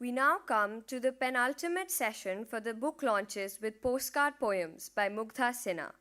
We now come to the penultimate session for the book launches with postcard poems by Mugdha Sinha.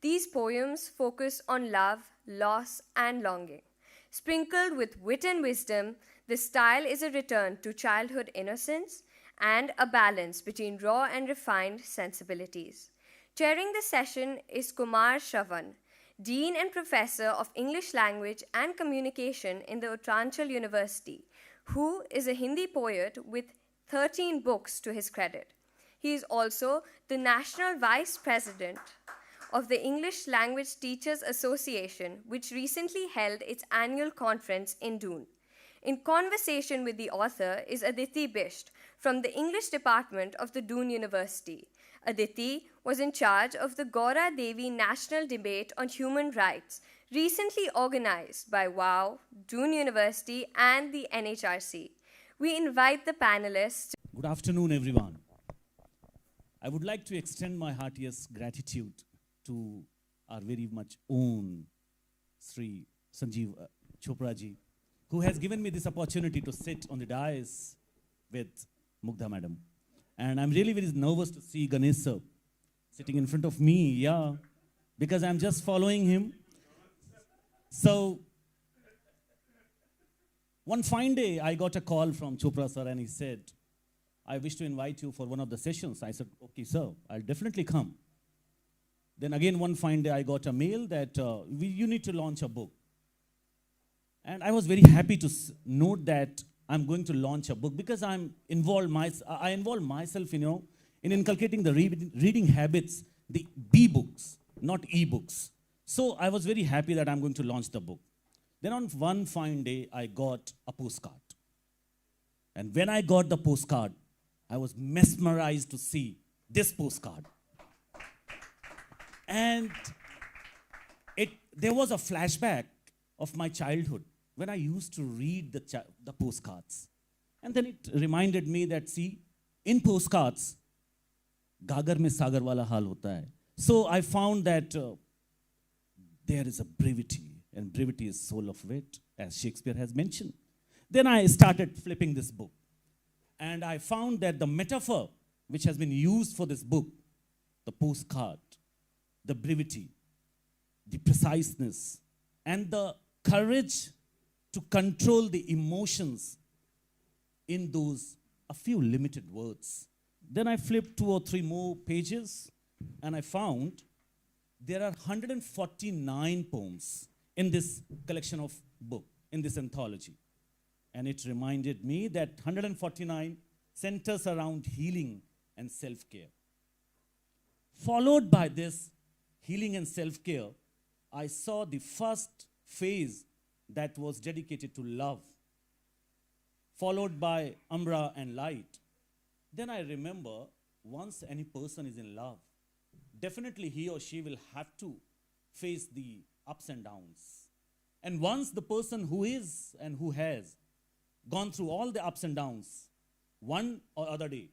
These poems focus on love, loss, and longing. Sprinkled with wit and wisdom, the style is a return to childhood innocence and a balance between raw and refined sensibilities. Chairing the session is Kumar Shravan, Dean and Professor of English Language and Communication in the Uttaranchal University, who is a Hindi poet with 13 books to his credit. He is also the National Vice President of the English Language Teachers Association, which recently held its annual conference in Doon. In conversation with the author is Aditi Bisht from the English department of the Doon University. Aditi was in charge of the Gaura Devi National Debate on Human Rights, recently organized by WOW, Doon University, and the NHRC. We invite the panelists. Good afternoon, everyone. I would like to extend my heartiest gratitude to our very much own Sri Sanjeev Chopra ji, who has given me this opportunity to sit on the dais with Mugdha madam. And I'm really very nervous to see Ganesh sir sitting in front of me, because I'm just following him. So, one fine day, I got a call from Chopra sir and he said, I wish to invite you for one of the sessions. I said, okay, sir, I'll definitely come. Then again, one fine day, I got a mail that you need to launch a book. And I was very happy to note that I'm going to launch a book because I involve myself, in inculcating the reading habits, the B-books, not e-books. So I was very happy that I'm going to launch the book. Then on one fine day, I got a postcard. And when I got the postcard, I was mesmerized to see this postcard. And there was a flashback of my childhood when I used to read the postcards. And then it reminded me that, see, in postcards, gagar mein sagar wala hal hota hai. So I found that there is a brevity, and brevity is soul of wit, as Shakespeare has mentioned. Then I started flipping this book. And I found that the metaphor which has been used for this book, the postcard, the brevity, the preciseness, and the courage to control the emotions in those a few limited words. Then I flipped 2 or 3 more pages and I found there are 149 poems in this collection of book, in this anthology. And it reminded me that 149 centers around healing and self-care. Followed by this healing and self-care, I saw the first phase that was dedicated to love, followed by umbra and light. Then I remember, once any person is in love, definitely he or she will have to face the ups and downs. And once the person who is and who has gone through all the ups and downs, one or other day,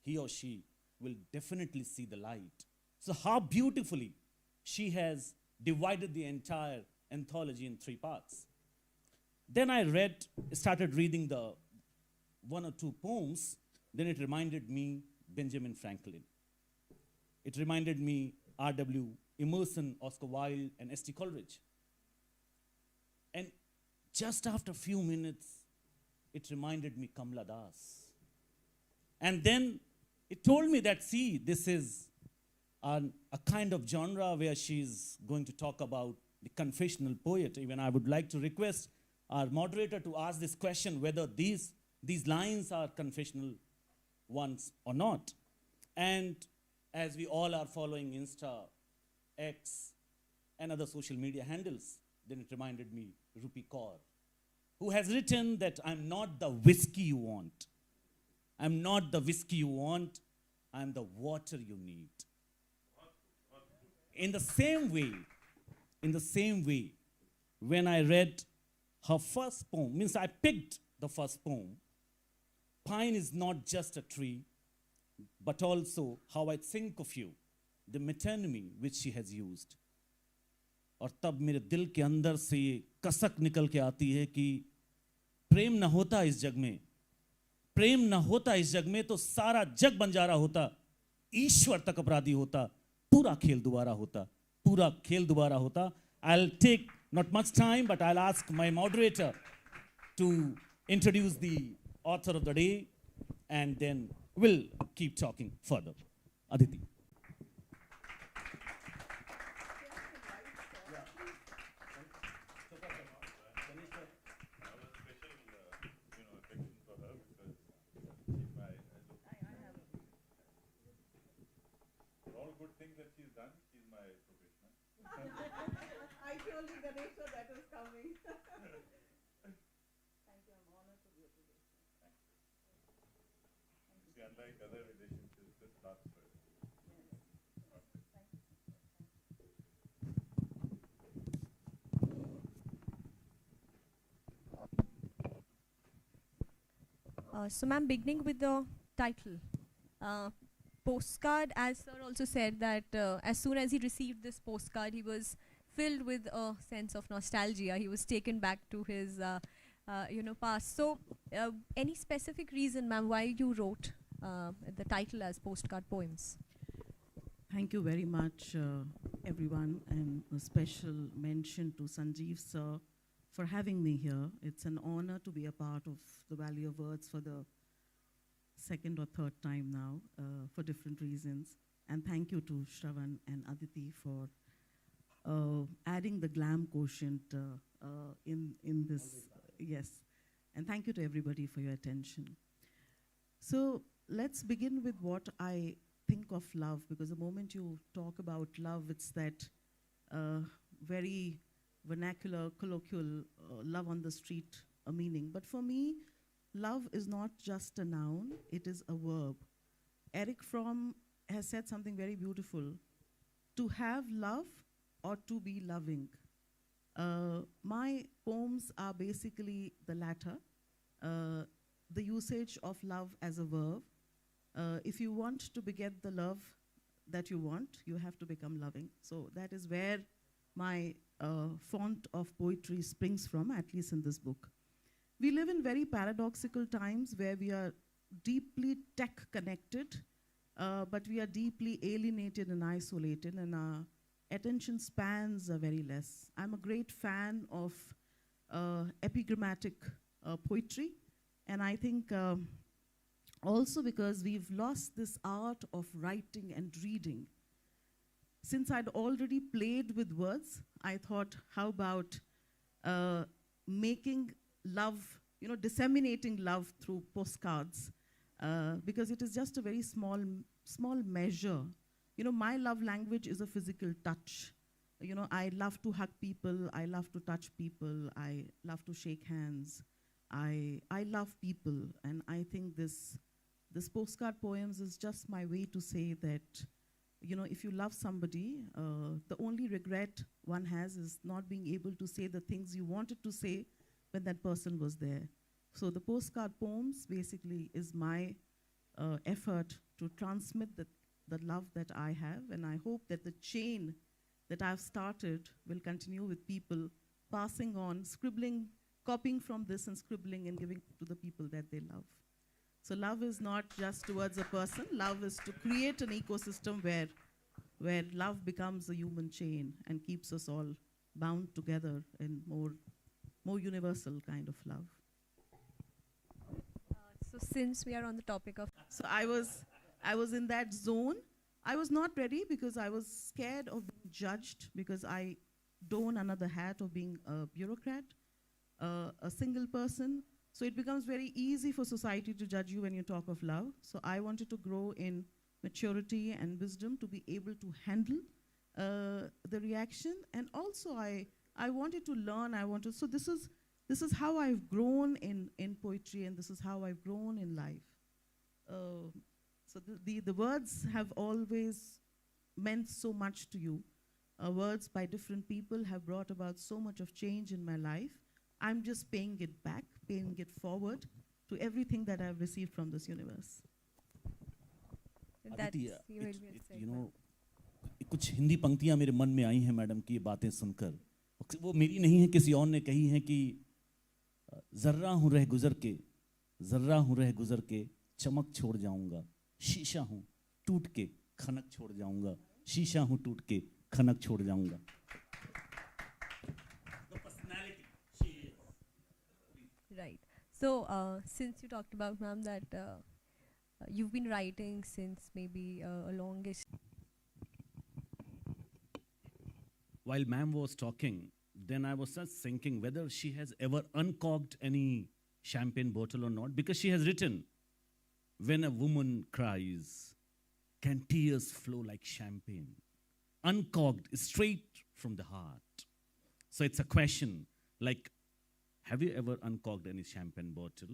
he or she will definitely see the light. So how beautifully she has divided the entire anthology in 3 parts. Then I started reading the 1 or 2 poems. Then it reminded me Benjamin Franklin. It reminded me R.W. Emerson, Oscar Wilde, and S.T. Coleridge. And just after a few minutes, it reminded me Kamala Das. And then it told me that, see, this is a kind of genre where she's going to talk about the confessional poet. Even I would like to request our moderator to ask this question, whether these lines are confessional ones or not. And as we all are following Insta, X, and other social media handles, then it reminded me Rupi Kaur, who has written that I'm not the whiskey you want. I'm not the whiskey you want. I'm the water you need. In the same way, when I read her first poem, means I picked the first poem, Pine is not just a tree, but also how I think of you, the metonymy which she has used. और तब मेरे दिल के अंदर से ये कसक निकल के आती है कि प्रेम न होता इस जग में प्रेम न होता इस जग में तो सारा जग बंजारा होता, ईश्वर तक अपराधी होता, पूरा खेल दोबारा होता, पूरा खेल दोबारा होता. I'll take not much time, but I'll ask my moderator to introduce the author of the day, and then we'll keep talking further. Aditi. All good things that she's done, she's my professional. I told you, Ganesha, that is coming. Thank you, I'm honored to be here today. See, unlike other relationships, this lasts forever. So, ma'am, beginning with the title, postcard, as sir also said that as soon as he received this postcard, he was filled with a sense of nostalgia. He was taken back to his, past. So, any specific reason, ma'am, why you wrote the title as postcard poems? Thank you very much, everyone, and a special mention to Sanjeev sir for having me here. It's an honor to be a part of the Valley of Words for the second or third time now, for different reasons. And thank you to Shravan and Aditi for adding the glam quotient in this. Yes. And thank you to everybody for your attention. So let's begin with what I think of love, because the moment you talk about love, it's that very vernacular, colloquial, love on the street meaning. But for me, love is not just a noun, it is a verb. Eric Fromm has said something very beautiful: to have love or to be loving. My poems are basically the latter, the usage of love as a verb. If you want to beget the love that you want, you have to become loving. So that is where my font of poetry springs from, at least in this book. We live in very paradoxical times where we are deeply tech connected, but we are deeply alienated and isolated, and our attention spans are very less. I'm a great fan of epigrammatic poetry, and I think also because we've lost this art of writing and reading. Since I'd already played with words, I thought, how about making love, disseminating love through postcards, because it is just a very small measure. My love language is a physical touch. I love to hug people, I love to touch people, I love to shake hands. I love people, and I think this postcard poems is just my way to say that, if you love somebody, the only regret one has is not being able to say the things you wanted to say when that person was there. So the postcard poems basically is my effort to transmit the love that I have, and I hope that the chain that I've started will continue with people passing on, scribbling, copying from this and scribbling and giving to the people that they love. So love is not just towards a person. Love is to create an ecosystem where love becomes a human chain and keeps us all bound together in more universal kind of love. So since we are on the topic of... So I was in that zone. I was not ready because I was scared of being judged, because I don another hat of being a bureaucrat, a single person. So it becomes very easy for society to judge you when you talk of love. So I wanted to grow in maturity and wisdom to be able to handle the reaction. And also I wanted to learn, so this is how I've grown in poetry, and this is how I've grown in life. So the words have always meant so much to you. Words by different people have brought about so much of change in my life. I'm just paying it back, paying it forward to everything that I've received from this universe. That's Aditi, you will be said, कुछ हिंदी पंक्तियां मेरे मन में आई हैं madam की ये बातें सुनकर. वो मेरी नहीं है, किसी और ने कही है कि जर्रा हूँ रह गुजर के, जर्रा हूं रह गुजर के चमक छोड़ जाऊंगा, शीशा हूं टूट के खनक छोड़ जाऊंगा, शीशा हूं टूट के खनक छोड़ जाऊंगा. Right. So, since you talked about, ma'am, that you've been writing since maybe a longish. While ma'am was talking, then I was just thinking whether she has ever uncorked any champagne bottle or not, because she has written, when a woman cries, can tears flow like champagne? Uncorked, straight from the heart. So it's a question like, have you ever uncorked any champagne bottle?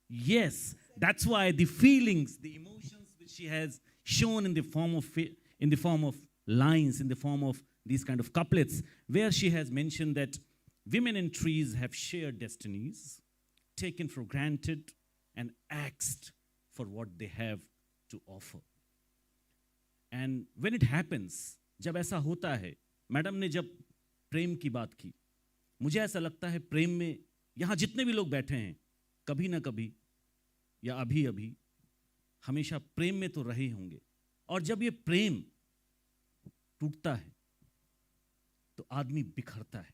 Yes, that's why the feelings, the emotions which she has shown in the form of lines, in the form of these kind of couplets, where she has mentioned that women and trees have shared destinies, taken for granted, and asked for what they have to offer. And when it happens, जब ऐसा होता है, madam ने जब प्रेम की बात की, मुझे ऐसा लगता है प्रेम में यहाँ जितने भी लोग बैठे हैं, कभी ना कभी या अभी अभी हमेशा प्रेम में तो रहे होंगे. और जब ये प्रेम टूटता है तो आदमी बिखरता है.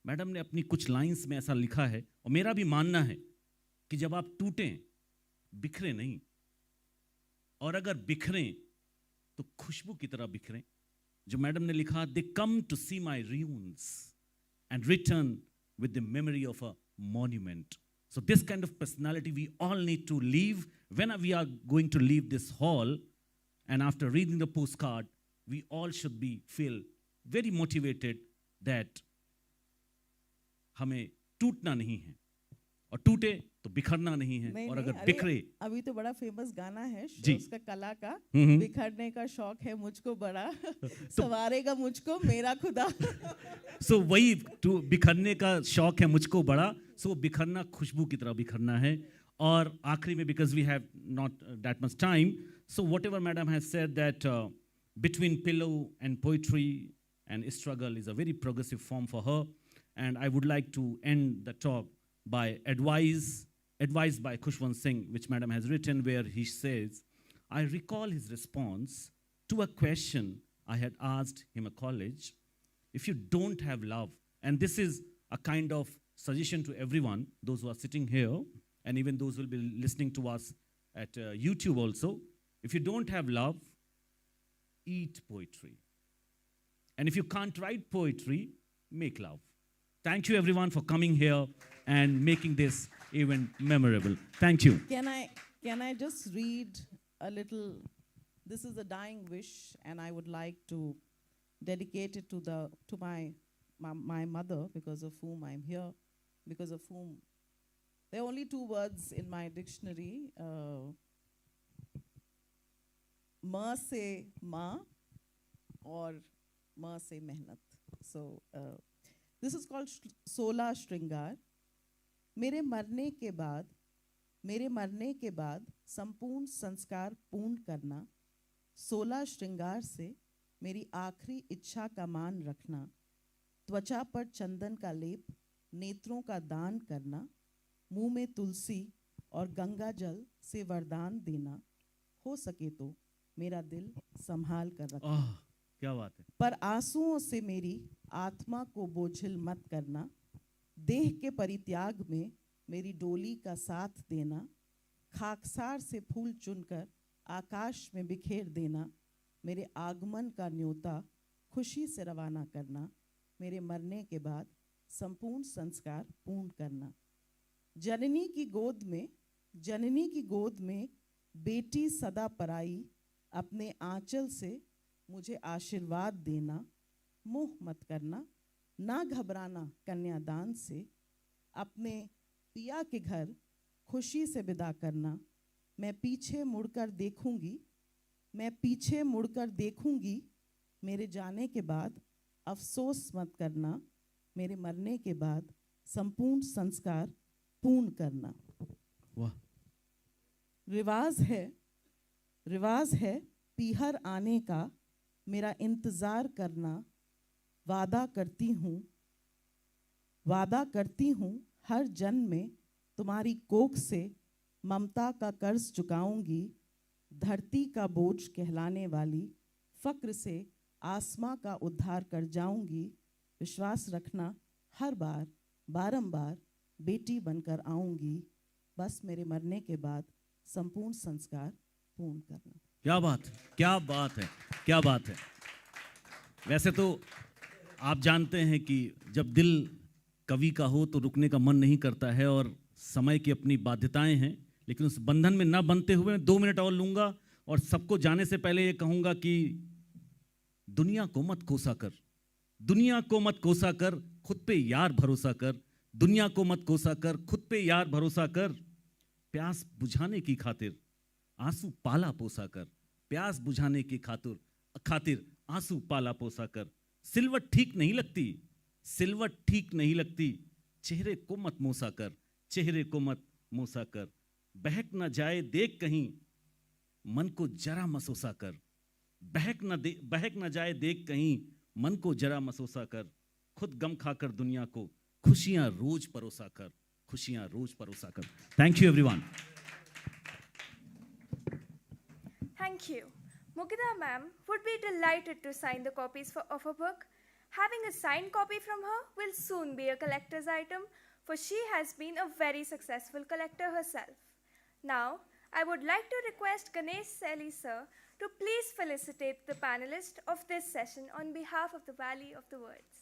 मैडम ने अपनी कुछ लाइंस में ऐसा लिखा है, और मेरा भी मानना है कि जब आप टूटें, बिखरे नहीं, और अगर बिखरें तो खुशबू की तरह बिखरें. जो मैडम ने लिखा, they come to see my ruins and return with the memory of a monument. So this kind of personality we all need to leave when we are going to leave this hall. And after reading the postcard, we all should feel very motivated that हमें टूटना नहीं है, और टूटे तो बिखरना नहीं है. नहीं, और नहीं, अगर बिखरे, अभी तो बड़ा फेमस गाना है जी, उसका कला का, बिखरने का शौक है मुझको बड़ा, सवारेगा मुझको मेरा खुदा. सो वही बिखरने का शौक है मुझको बड़ा, सो बिखरना खुशबू की तरह बिखरना है. और आखिरी में, because we have not that much time, so whatever madam has said, that between pillow and poetry and struggle is a very progressive form for her. And I would like to end the talk by advice by Khushwant Singh, which madam has written, where he says, I recall his response to a question I had asked him at college. If you don't have love, and this is a kind of suggestion to everyone, those who are sitting here, and even those who will be listening to us at YouTube also, if you don't have love, eat poetry. And if you can't write poetry, make love. Thank you everyone for coming here and making this event memorable. Thank you. Can I just read a little? This is a dying wish, and I would like to dedicate it to my mother, because of whom I'm here, because of whom there are only two words in my dictionary. Ma se ma, or ma se mehnat. So this is called Sola Shringar. मेरे मरने के बाद संपूर्ण संस्कार पूर्ण करना, 16 श्रृंगार से मेरी आखिरी इच्छा का मान रखना, त्वचा पर चंदन का लेप, नेत्रों का दान करना, मुंह में तुलसी और गंगा जल से वरदान देना, हो सके तो मेरा दिल संभाल कर रखना. क्या बात है. पर आंसुओं से मेरी आत्मा को बोझिल मत करना, देह के परित्याग में मेरी डोली का साथ देना, खाकसार से फूल चुनकर आकाश में बिखेर देना, मेरे आगमन का न्योता खुशी से रवाना करना, मेरे मरने के बाद संपूर्ण संस्कार पूर्ण करना. जननी की गोद में बेटी सदा पराई, अपने आंचल से मुझे आशीर्वाद देना, मोह मत करना, ना घबराना कन्यादान से, अपने पिया के घर खुशी से विदा करना, मैं पीछे मुड़कर देखूंगी, मेरे जाने के बाद अफसोस मत करना, मेरे मरने के बाद संपूर्ण संस्कार पूर्ण करना. वाह. रिवाज है पीहर आने का, मेरा इंतजार करना, वादा करती हूँ हर जन्म में तुम्हारी कोख से ममता का कर्ज चुकाऊंगी, धरती का बोझ कहलाने वाली फक्र से आसमां का उद्धार कर जाऊंगी। विश्वास रखना हर बार बारंबार बेटी बनकर आऊंगी, बस मेरे मरने के बाद संपूर्ण संस्कार पूर्ण करना। क्या बात है, क्या बात है, क्या बात है। वैसे तो आप जानते हैं कि जब दिल कवि का हो तो रुकने का मन नहीं करता है और समय की अपनी बाध्यताएं हैं, लेकिन उस बंधन में न बनते हुए मैं 2 मिनट और लूंगा और सबको जाने से पहले ये कहूंगा कि दुनिया को मत कोसा कर, दुनिया को मत कोसा कर, खुद पे यार भरोसा कर। दुनिया को मत कोसा कर, खुद पे यार भरोसा कर। प्यास बुझाने की खातिर आंसू पाला पोसा कर, प्यास बुझाने की खातिर आंसू पाला पोसा कर। सिलवट ठीक नहीं लगती, सिलवट ठीक नहीं लगती, चेहरे को मत मोसा कर, चेहरे को मत मोसा कर। बहक न जाए देख कहीं, मन को जरा मसोसा कर। बहक न जाए देख कहीं, मन को जरा मसोसा कर। खुद गम खाकर दुनिया को खुशियां रोज परोसा कर, खुशियां रोज परोसा कर। Thank you everyone. Thank you. Mugdha ma'am would be delighted to sign the copies of her book. Having a signed copy from her will soon be a collector's item, for she has been a very successful collector herself. Now, I would like to request Ganesh Selly sir to please felicitate the panelists of this session on behalf of the Valley of the Words.